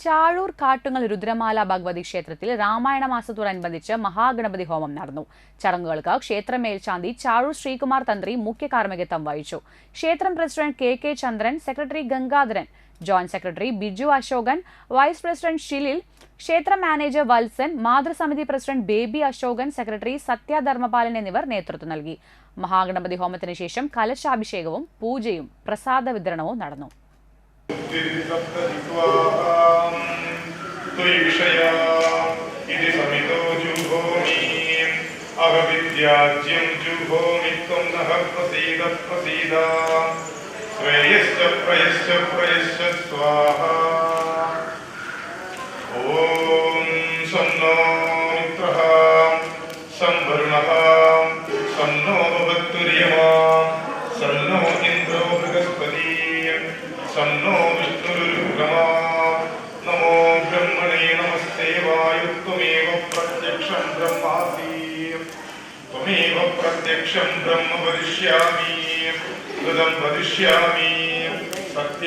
ചാഴൂർ കാട്ടുങ്ങൽ രുദ്രമാല ഭഗവതി ക്ഷേത്രത്തിൽ രാമായണ മാസത്തോടനുബന്ധിച്ച് മഹാഗണപതി ഹോമം നടന്നു. ചടങ്ങുകൾക്ക് ക്ഷേത്ര മേൽശാന്തി ചാഴൂർ ശ്രീകുമാർ തന്ത്രി മുഖ്യ കാർമ്മികത്വം വഹിച്ചു. ക്ഷേത്രം president K Chandran, secretary Gangadharan, joint secretary Biju Ashokan, vice president Shilil, ക്ഷേത്ര മാനേജർ വത്സൻ, മാതൃസമിതി പ്രസിഡന്റ് ബേബി അശോകൻ, സെക്രട്ടറി സത്യ ധർമ്മപാലൻ എന്നിവർ നേതൃത്വം നൽകി. മഹാഗണപതി ഹോമത്തിന് ശേഷം കലശാഭിഷേകവും പൂജയും പ്രസാദ വിതരണവും നടന്നു. सन्नो विष्णुरुग्रमा नमो ब्रह्मणे नमस्ते वायु त्वमेव प्रत्यक्षं ब्रह्मासि त्वमेव प्रत्यक्षं ब्रह्म वदिष्यामि तदं वदिष्यामि सत्य